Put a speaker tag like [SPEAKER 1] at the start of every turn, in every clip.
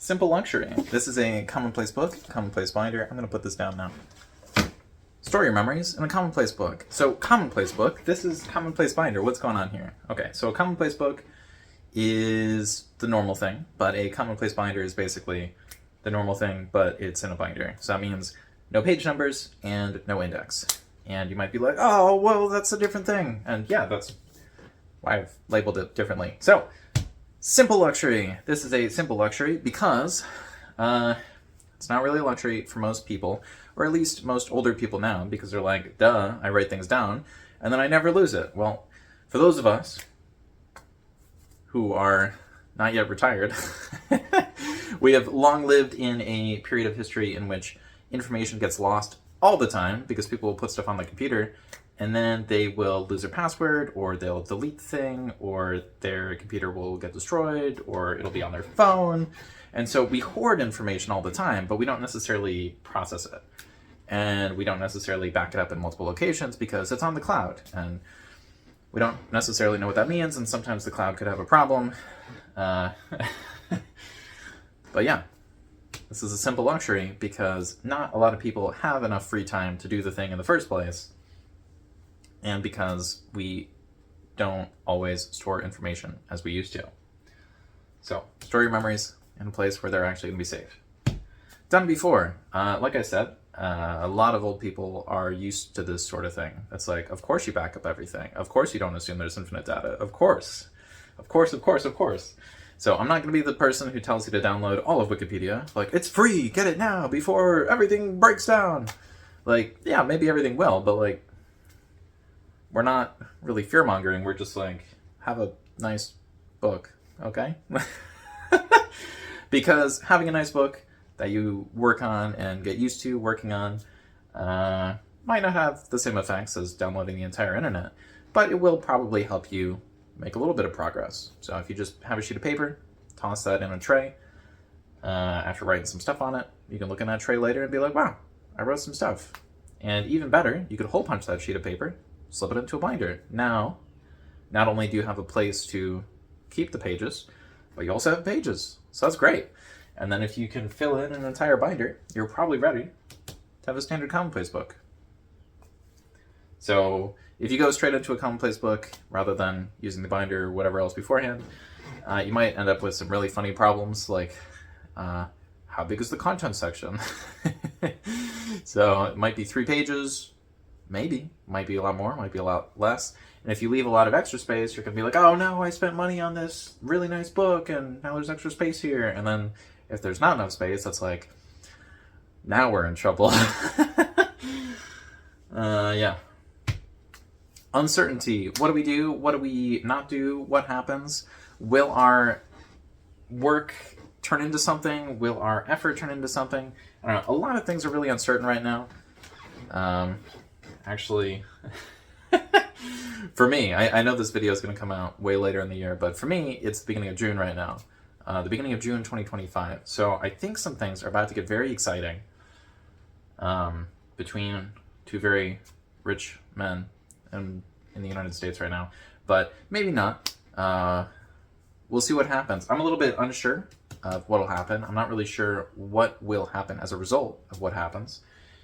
[SPEAKER 1] Simple Luxury. This is a Commonplace book, Commonplace binder. I'm going to put this down now. Store your memories in a Commonplace book. So, Commonplace book, this is Commonplace binder. What's going on here? Okay, so a Commonplace book is the normal thing, but a Commonplace binder is basically the normal thing, but it's in a binder. So that means no page numbers and no index. And you might be like, oh, well, that's a different thing. And yeah, that's why I've labeled it differently. So, Simple Luxury. This is a simple luxury because it's not really a luxury for most people, or at least most older people now, because they're like, duh, I write things down, and then I never lose it. Well, for those of us who are not yet retired, we have long lived in a period of history in which information gets lost all the time because people will put stuff on the computer and then they will lose their password, or they'll delete the thing, or their computer will get destroyed, or it'll be on their phone. And so we hoard information all the time, but we don't necessarily process it. And we don't necessarily back it up in multiple locations because it's on the cloud. And we don't necessarily know what that means, and sometimes the cloud could have a problem. But yeah, this is a simple luxury because not a lot of people have enough free time to do the thing in the first place. And because we don't always store information as we used to. So, store your memories in a place where they're actually going to be safe. Done before. Like I said, a lot of old people are used to this sort of thing. It's like, of course you back up everything. Of course you don't assume there's infinite data. Of course. Of course, of course, of course. So I'm not going to be the person who tells you to download all of Wikipedia. Like, it's free, get it now, before everything breaks down. Like, yeah, maybe everything will, but like, we're not really fear-mongering. We're just like, have a nice book, okay? Because having a nice book that you work on and get used to working on might not have the same effects as downloading the entire internet, but it will probably help you make a little bit of progress. So if you just have a sheet of paper, toss that in a tray, after writing some stuff on it, you can look in that tray later and be like, wow, I wrote some stuff. And even better, you could hole punch that sheet of paper, slip it into a binder. Now, not only do you have a place to keep the pages, but you also have pages. So that's great. And then if you can fill in an entire binder, you're probably ready to have a standard Commonplace book. So if you go straight into a Commonplace book rather than using the binder or whatever else beforehand, you might end up with some really funny problems like, how big is the content section? So it might be 3 pages, maybe. Might be a lot more, might be a lot less. And if you leave a lot of extra space, you're going to be like, oh no, I spent money on this really nice book and now there's extra space here. And then if there's not enough space, that's like, now we're in trouble. Yeah. Uncertainty. What do we do? What do we not do? What happens? Will our work turn into something? Will our effort turn into something? I don't know. A lot of things are really uncertain right now. Actually, for me, I know this video is going to come out way later in the year, but for me, it's the beginning of June right now. The beginning of June 2025. So I think some things are about to get very exciting between two very rich men in the United States right now. But maybe not. We'll see what happens. I'm a little bit unsure of what will happen. I'm not really sure what will happen as a result of what happens.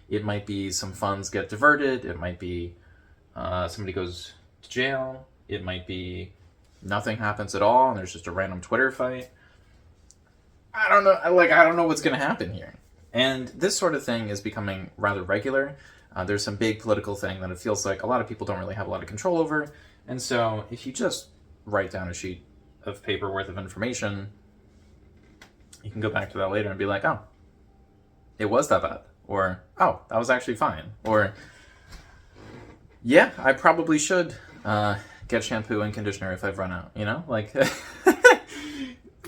[SPEAKER 1] It might be some funds get diverted. It might be somebody goes to jail. It might be nothing happens at all and there's just a random Twitter fight. I don't know. I don't know what's going to happen here. And this sort of thing is becoming rather regular. There's some big political thing that it feels like a lot of people don't really have a lot of control over. And so if you just write down a sheet of paper worth of information, you can go back to that later and be like, oh, it was that bad. Or, oh, that was actually fine. Or, yeah, I probably should get shampoo and conditioner if I've run out, you know? Like,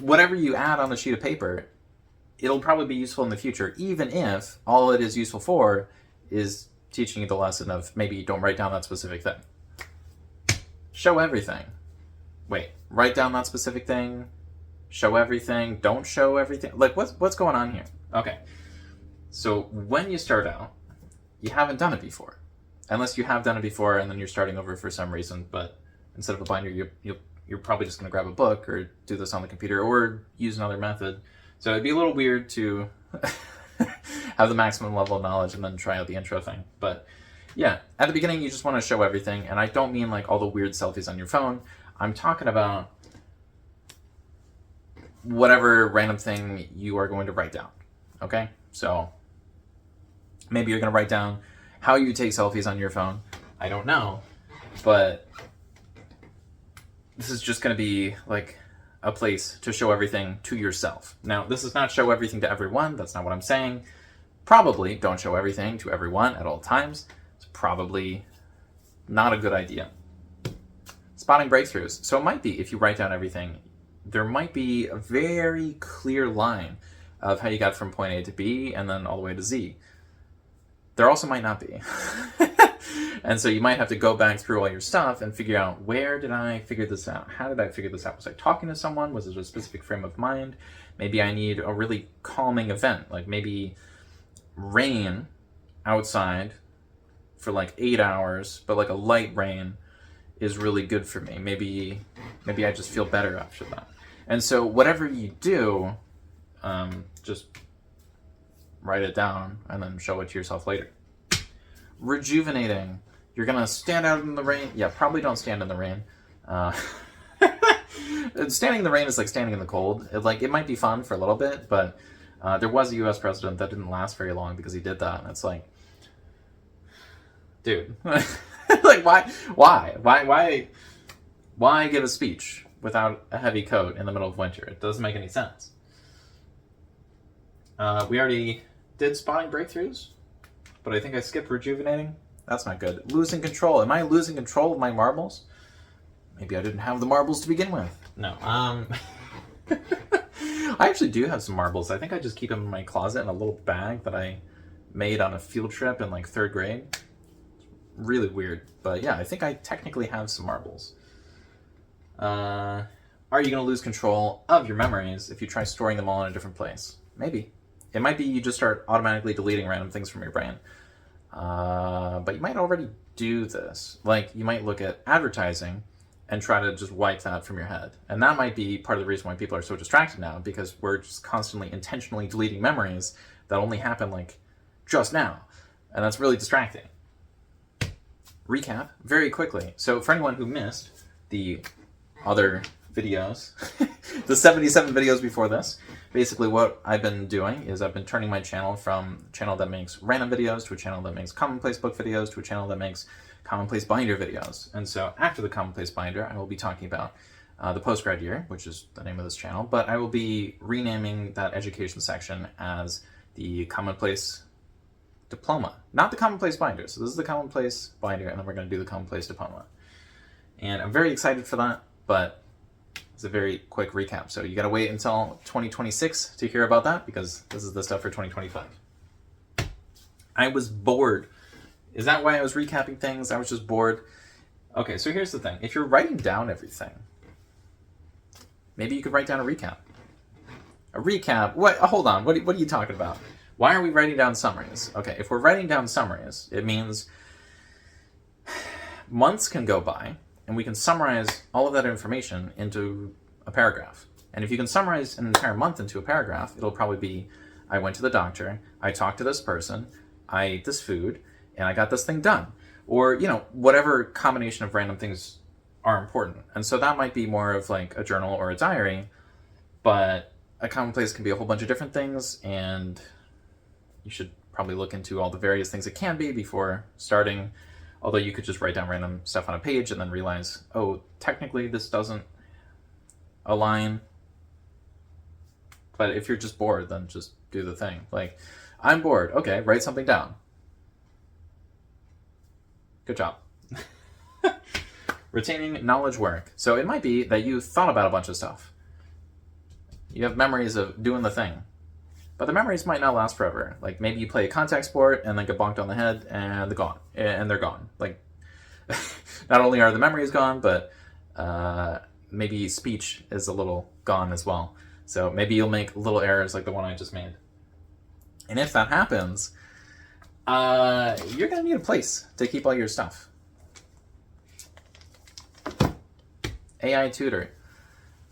[SPEAKER 1] whatever you add on the sheet of paper, it'll probably be useful in the future, even if all it is useful for is teaching you the lesson of maybe don't write down that specific thing. Show everything. Wait, write down that specific thing, show everything, don't show everything. Like, what's going on here? Okay. So when you start out, you haven't done it before. Unless you have done it before and then you're starting over for some reason, but instead of a binder, you're probably just going to grab a book or do this on the computer or use another method So it'd be a little weird to have the maximum level of knowledge and then try out the intro thing. But yeah, at the beginning, you just want to show everything. And I don't mean like all the weird selfies on your phone. I'm talking about whatever random thing you are going to write down. Okay? So maybe you're going to write down how you take selfies on your phone. I don't know. But this is just going to be like a place to show everything to yourself. Now, this is not show everything to everyone. That's not what I'm saying. Probably don't show everything to everyone at all times. It's probably not a good idea. Spotting breakthroughs. So it might be, if you write down everything, there might be a very clear line of how you got from point A to B and then all the way to Z. There also might not be. And so you might have to go back through all your stuff and figure out, where did I figure this out? How did I figure this out? Was I talking to someone? Was it a specific frame of mind? Maybe I need a really calming event, like maybe rain outside for like 8 hours, but like a light rain is really good for me. Maybe I just feel better after that. And so whatever you do, just write it down and then show it to yourself later. Rejuvenating. You're gonna stand out in the rain. Yeah, probably don't stand in the rain. Standing in the rain is like standing in the cold. It might be fun for a little bit, but there was a U.S. president that didn't last very long because he did that. And it's like, dude, like why give a speech without a heavy coat in the middle of winter? It doesn't make any sense. We already did spotting breakthroughs, but I think I skipped rejuvenating. That's not good. Losing control. Am I losing control of my marbles? Maybe I didn't have the marbles to begin with. No. I actually do have some marbles. I think I just keep them in my closet in a little bag that I made on a field trip in like 3rd grade. It's really weird. But yeah, I think I technically have some marbles. Are you going to lose control of your memories if you try storing them all in a different place? Maybe. It might be you just start automatically deleting random things from your brain. But you might already do this. Like, you might look at advertising and try to just wipe that from your head. And that might be part of the reason why people are so distracted now, because we're just constantly intentionally deleting memories that only happen, like, just now. And that's really distracting. Recap, very quickly. So for anyone who missed the other videos, the 77 videos before this, basically what I've been doing is I've been turning my channel from a channel that makes random videos to a channel that makes Commonplace book videos to a channel that makes Commonplace binder videos. And so after the Commonplace binder, I will be talking about the postgrad year, which is the name of this channel, but I will be renaming that education section as the Commonplace diploma, not the Commonplace binder. So this is the Commonplace binder, and then we're going to do the Commonplace diploma. And I'm very excited for that, but it's a very quick recap. So you got to wait until 2026 to hear about that, because this is the stuff for 2025. I was bored. Is that why I was recapping things? I was just bored. Okay, so here's the thing. If you're writing down everything, maybe you could write down a recap. A recap? What? Hold on. What are you talking about? Why are we writing down summaries? Okay, if we're writing down summaries, it means months can go by, and we can summarize all of that information into a paragraph. And if you can summarize an entire month into a paragraph, it'll probably be, I went to the doctor, I talked to this person, I ate this food, and I got this thing done. Or, you know, whatever combination of random things are important. And so that might be more of like a journal or a diary, but a commonplace can be a whole bunch of different things, and you should probably look into all the various things it can be before starting. Although you could just write down random stuff on a page and then realize, oh, technically this doesn't align. But if you're just bored, then just do the thing. Like, I'm bored. Okay, write something down. Good job. Retaining knowledge work. So it might be that you thought about a bunch of stuff. You have memories of doing the thing. But the memories might not last forever. Like, maybe you play a contact sport and then get bonked on the head and they're gone. Like, not only are the memories gone, but maybe speech is a little gone as well. So maybe you'll make little errors like the one I just made. And if that happens, you're going to need a place to keep all your stuff. AI Tutor.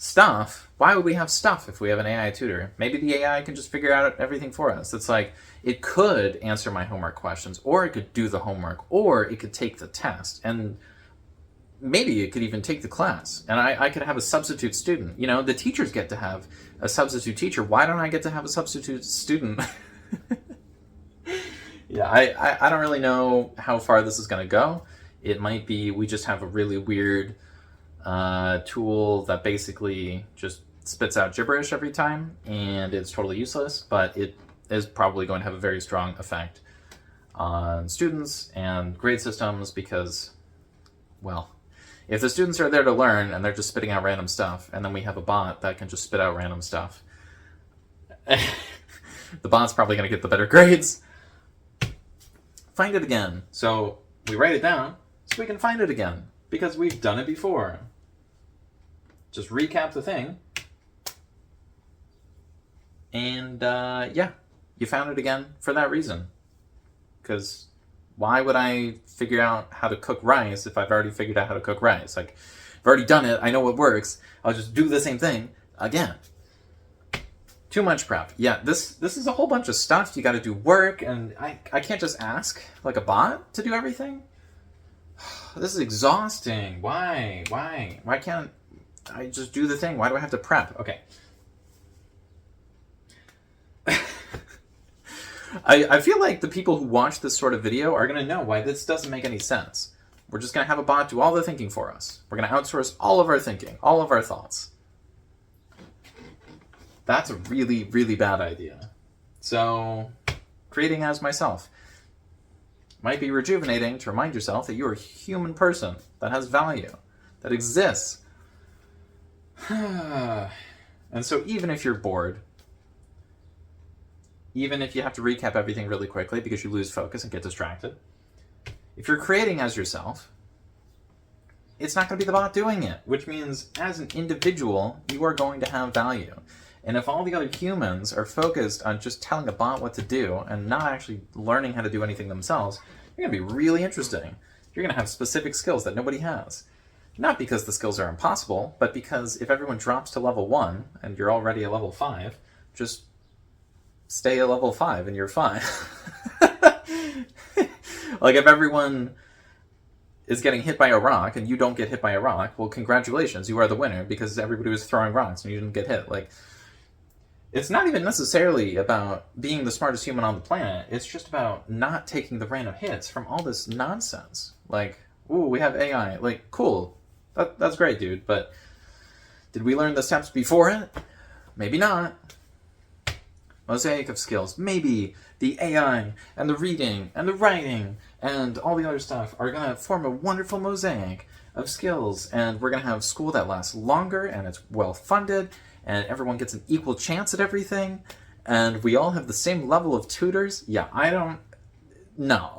[SPEAKER 1] Stuff? Why would we have stuff if we have an AI tutor? Maybe the AI can just figure out everything for us. It's like, it could answer my homework questions, or it could do the homework, or it could take the test, and maybe it could even take the class, and I could have a substitute student. You know, the teachers get to have a substitute teacher. Why don't I get to have a substitute student? Yeah, I don't really know how far this is going to go. It might be we just have a really weird tool that basically just spits out gibberish every time, and it's totally useless, but it is probably going to have a very strong effect on students and grade systems because, well, if the students are there to learn and they're just spitting out random stuff, and then we have a bot that can just spit out random stuff, the bot's probably going to get the better grades. Find it again. So we write it down so we can find it again, because we've done it before. Just recap the thing. And yeah, you found it again for that reason. Because why would I figure out how to cook rice if I've already figured out how to cook rice? Like, I've already done it, I know what works, I'll just do the same thing again. Too much prep. Yeah, this is a whole bunch of stuff. You gotta do work, and I can't just ask, like, a bot to do everything. This is exhausting. Why? Why can't I just do the thing? Why do I have to prep? Okay. I feel like the people who watch this sort of video are going to know why this doesn't make any sense. We're just going to have a bot do all the thinking for us. We're going to outsource all of our thinking, all of our thoughts. That's a really, really bad idea. So, creating as myself might be rejuvenating to remind yourself that you're a human person that has value, that exists. And so even if you're bored, even if you have to recap everything really quickly because you lose focus and get distracted, if you're creating as yourself, it's not going to be the bot doing it, which means as an individual, you are going to have value. And if all the other humans are focused on just telling a bot what to do and not actually learning how to do anything themselves, you're going to be really interesting. You're going to have specific skills that nobody has. Not because the skills are impossible, but because if everyone drops to level 1 and you're already a level 5, just stay at level 5 and you're fine. Like, if everyone is getting hit by a rock and you don't get hit by a rock, well, congratulations, you are the winner because everybody was throwing rocks and you didn't get hit. Like, it's not even necessarily about being the smartest human on the planet. It's just about not taking the random hits from all this nonsense. Like, ooh, we have AI. Like, cool. That's great, dude. But did we learn the steps before it? Maybe not. Mosaic of Skills. Maybe the AI and the reading and the writing and all the other stuff are going to form a wonderful mosaic of skills. And we're going to have school that lasts longer and it's well funded. And everyone gets an equal chance at everything, and we all have the same level of tutors. Yeah, I don't... No.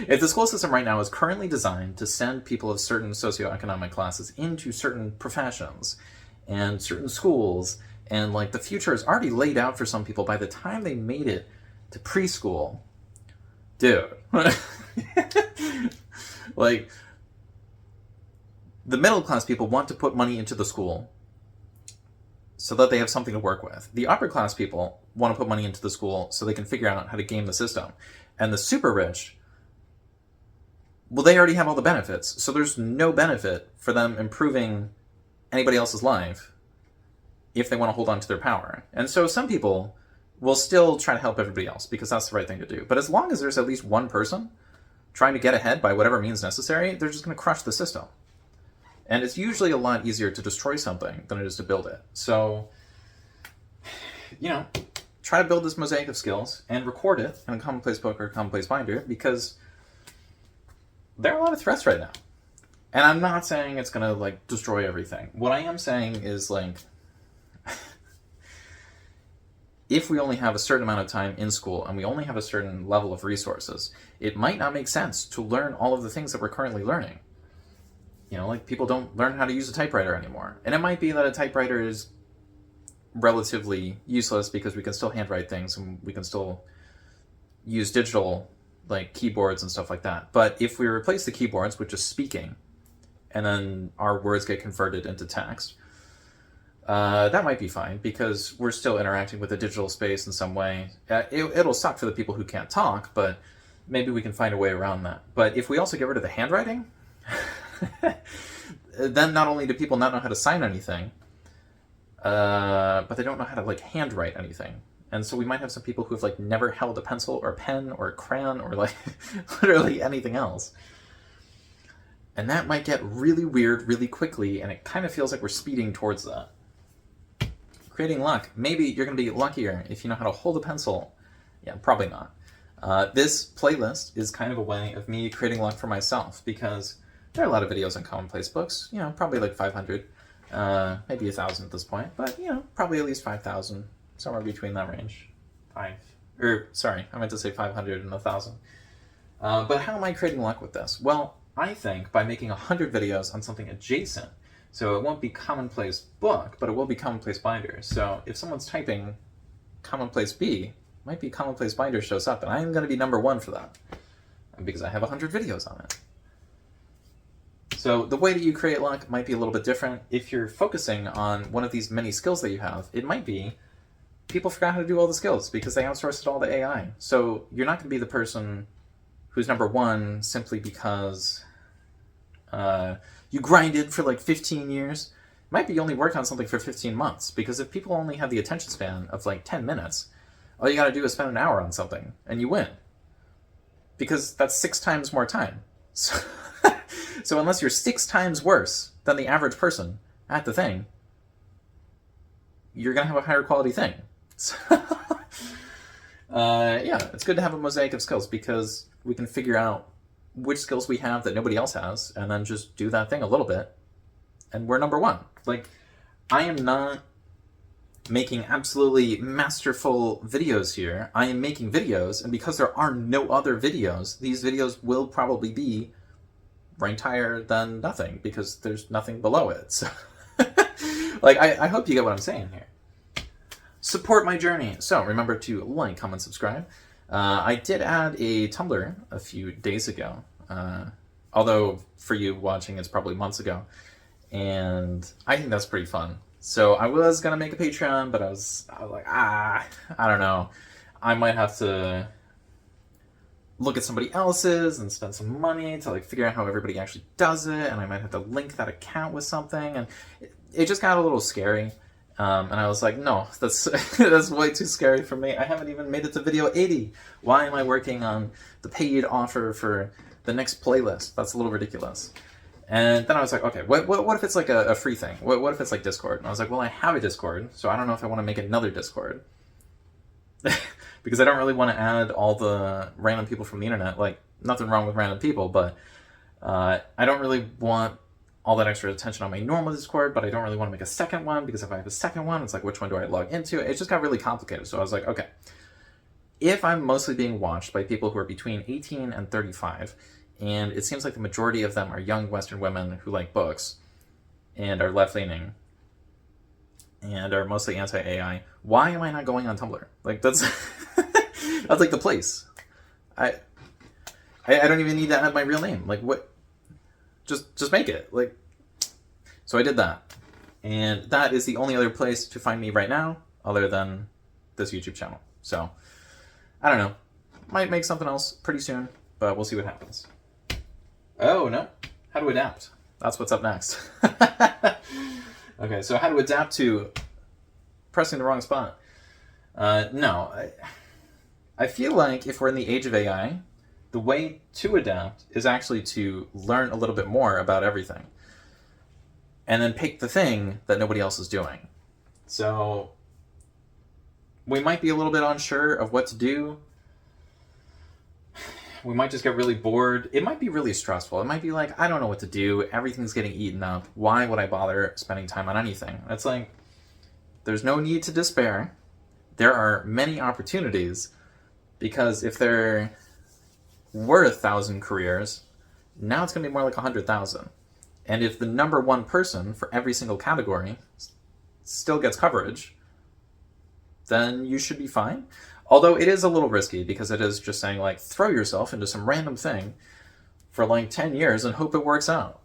[SPEAKER 1] If the school system right now is currently designed to send people of certain socioeconomic classes into certain professions and certain schools, and, like, the future is already laid out for some people by the time they made it to preschool, dude. Like, the middle-class people want to put money into the school so that they have something to work with. The upper class people want to put money into the school so they can figure out how to game the system. And the super rich, well, they already have all the benefits, so there's no benefit for them improving anybody else's life if they want to hold on to their power. And so some people will still try to help everybody else because that's the right thing to do. But as long as there's at least one person trying to get ahead by whatever means necessary, they're just going to crush the system. And it's usually a lot easier to destroy something than it is to build it. So, you know, try to build this mosaic of skills and record it in a Commonplace book or a Commonplace binder, because there are a lot of threats right now. And I'm not saying it's going to, like, destroy everything. What I am saying is, like, if we only have a certain amount of time in school and we only have a certain level of resources, it might not make sense to learn all of the things that we're currently learning. You know, like, people don't learn how to use a typewriter anymore. And it might be that a typewriter is relatively useless because we can still handwrite things and we can still use digital, like, keyboards and stuff like that. But if we replace the keyboards with just speaking, and then our words get converted into text, That might be fine because we're still interacting with the digital space in some way. It'll suck for the people who can't talk, but maybe we can find a way around that. But if we also get rid of the handwriting, then not only do people not know how to sign anything, but they don't know how to like handwrite anything. And so we might have some people who have like never held a pencil or a pen or a crayon or like literally anything else. And that might get really weird really quickly, and it kind of feels like we're speeding towards that. Creating luck. Maybe you're going to be luckier if you know how to hold a pencil. Yeah, probably not. This playlist is kind of a way of me creating luck for myself, because there are a lot of videos on Commonplace books, you know, probably like 500, maybe 1,000 at this point, but, you know, probably at least 5,000, somewhere between that range. I meant to say 500 and 1,000. But how am I creating luck with this? Well, I think by making 100 videos on something adjacent. So it won't be Commonplace book, but it will be Commonplace binder. So if someone's typing Commonplace B, it might be Commonplace binder shows up, and I'm going to be number 1 for that, because I have 100 videos on it. So the way that you create luck might be a little bit different. If you're focusing on one of these many skills that you have, it might be people forgot how to do all the skills because they outsourced it all to AI. So you're not going to be the person who's number 1 simply because you grinded for like 15 years. It might be you only worked on something for 15 months, because if people only have the attention span of like 10 minutes, all you got to do is spend an hour on something and you win, because that's 6 times more time. So unless you're 6 times worse than the average person at the thing, you're going to have a higher quality thing. So, yeah, it's good to have a mosaic of skills, because we can figure out which skills we have that nobody else has, and then just do that thing a little bit, and we're number 1. Like, I am not making absolutely masterful videos here. I am making videos, and because there are no other videos, these videos will probably be ranked higher than nothing, because there's nothing below it. So, like, I hope you get what I'm saying here. Support my journey. So remember to like, comment, subscribe. I did add a Tumblr a few days ago, although for you watching it's probably months ago, and I think that's pretty fun. So I was going to make a Patreon, but I was like, I don't know. I might have to look at somebody else's and spend some money to like figure out how everybody actually does it, and I might have to link that account with something, and it just got a little scary. And I was like, no, that's that's way too scary for me. I haven't even made it to video 80. Why am I working on the paid offer for the next playlist? That's a little ridiculous. And then I was like, okay, what if it's like a free thing? What if it's like Discord? And I was like, well, I have a Discord, so I don't know if I want to make another Discord. Because I don't really want to add all the random people from the internet. Like, nothing wrong with random people, but I don't really want all that extra attention on my normal Discord, but I don't really want to make a second one, because if I have a second one, it's like, which one do I log into? It just got really complicated. So I was like, okay, if I'm mostly being watched by people who are between 18 and 35, and it seems like the majority of them are young Western women who like books and are left-leaning and are mostly anti-AI, why am I not going on Tumblr? Like, that's that's like the place. I don't even need to add my real name. Like, what? Just make it. Like, so I did that, and that is the only other place to find me right now, other than this YouTube channel. So I don't know. Might make something else pretty soon, but we'll see what happens. Oh no! How to adapt? That's what's up next. Okay, so how to adapt to pressing the wrong spot? No, I feel like if we're in the age of AI, the way to adapt is actually to learn a little bit more about everything, and then pick the thing that nobody else is doing. So we might be a little bit unsure of what to do. We might just get really bored. It might be really stressful. It might be like, I don't know what to do. Everything's getting eaten up. Why would I bother spending time on anything? It's like, there's no need to despair. There are many opportunities, because if there were 1,000 careers, now it's going to be more like 100,000. And if the number 1 person for every single category still gets coverage, then you should be fine. Although it is a little risky, because it is just saying, like, throw yourself into some random thing for like 10 years and hope it works out.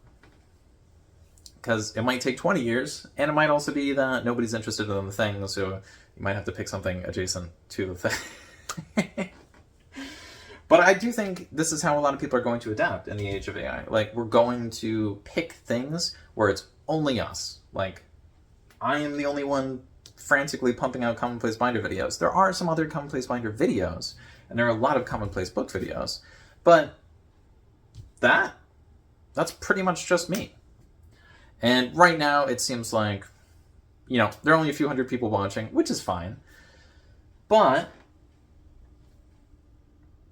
[SPEAKER 1] because it might take 20 years, and it might also be that nobody's interested in the thing, so you might have to pick something adjacent to the thing. But I do think this is how a lot of people are going to adapt in the age of AI. Like, we're going to pick things where it's only us. Like, I am the only one frantically pumping out Commonplace Binder videos. There are some other Commonplace Binder videos, and there are a lot of Commonplace book videos, but that's pretty much just me. And right now, it seems like, you know, there are only a few hundred people watching, which is fine, but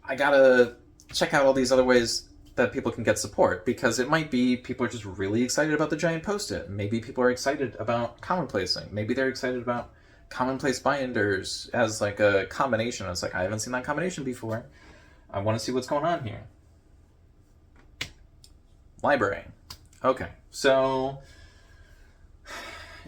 [SPEAKER 1] I gotta check out all these other ways that people can get support, because it might be people are just really excited about the giant post-it. Maybe people are excited about commonplacing. Maybe they're excited about Commonplace binders as like a combination. It's like, I haven't seen that combination before. I want to see what's going on here. Library. Okay, so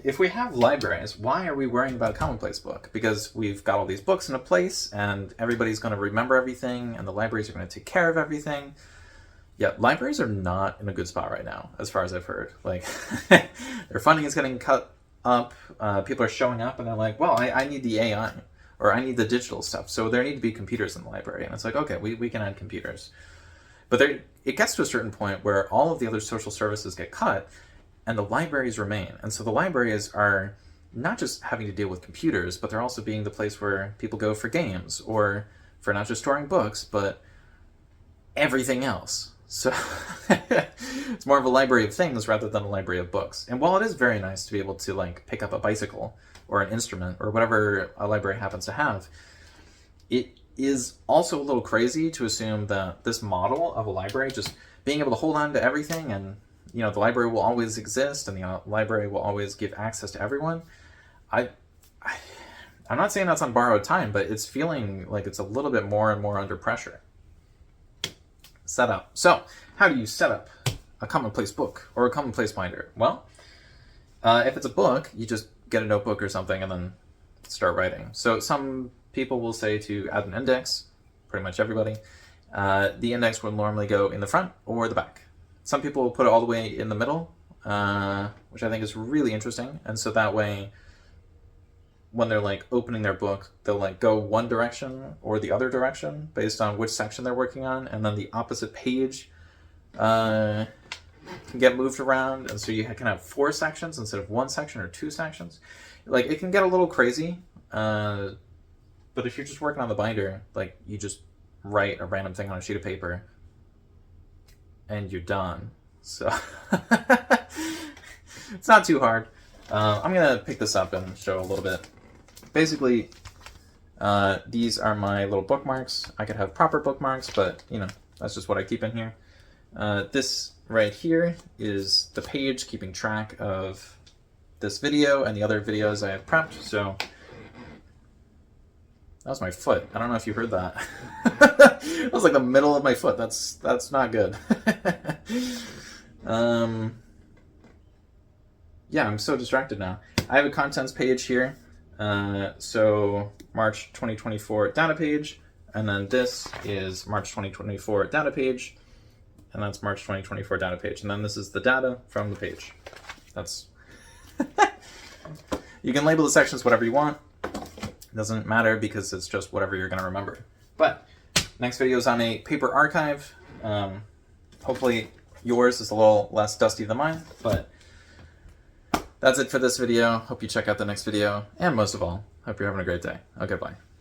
[SPEAKER 1] if we have libraries, why are we worrying about a Commonplace book? Because we've got all these books in a place, and everybody's going to remember everything, and the libraries are going to take care of everything. Yeah, libraries are not in a good spot right now, as far as I've heard. Like, their funding is getting cut up. People are showing up, and they're like, well, I need the AI, or I need the digital stuff. So there need to be computers in the library. And it's like, okay, we can add computers. But it gets to a certain point where all of the other social services get cut, and the libraries remain. And so the libraries are not just having to deal with computers, but they're also being the place where people go for games, or for not just storing books, but everything else. So it's more of a library of things rather than a library of books. And while it is very nice to be able to like pick up a bicycle or an instrument or whatever a library happens to have, it is also a little crazy to assume that this model of a library, just being able to hold on to everything, and you know, the library will always exist and the library will always give access to everyone. I'm not saying that's on borrowed time, but it's feeling like it's a little bit more and more under pressure. Setup. So, how do you set up a Commonplace book or a Commonplace binder? Well, if it's a book, you just get a notebook or something and then start writing. So some people will say to add an index, pretty much everybody. The index will normally go in the front or the back. Some people will put it all the way in the middle, which I think is really interesting. And so that way, when they're like opening their book, they'll like go one direction or the other direction based on which section they're working on, and then the opposite page can get moved around, and so you can have 4 sections instead of 1 section or 2 sections. Like, it can get a little crazy, but if you're just working on the binder, like, you just write a random thing on a sheet of paper and you're done. So it's not too hard. I'm gonna pick this up and show a little bit. Basically, these are my little bookmarks. I could have proper bookmarks, but you know, that's just what I keep in here. This right here is the page keeping track of this video and the other videos I have prepped. So that was my foot. I don't know if you heard that. That was like the middle of my foot. That's not good. Yeah, I'm so distracted now. I have a contents page here. So March 2024 data page, and then this is March 2024 data page, and that's March 2024 data page, and then this is the data from the page. That's you can label the sections whatever you want. It doesn't matter because it's just whatever you're going to remember. But next video is on a paper archive. Hopefully yours is a little less dusty than mine, but that's it for this video. Hope you check out the next video, and most of all, hope you're having a great day. Okay, bye.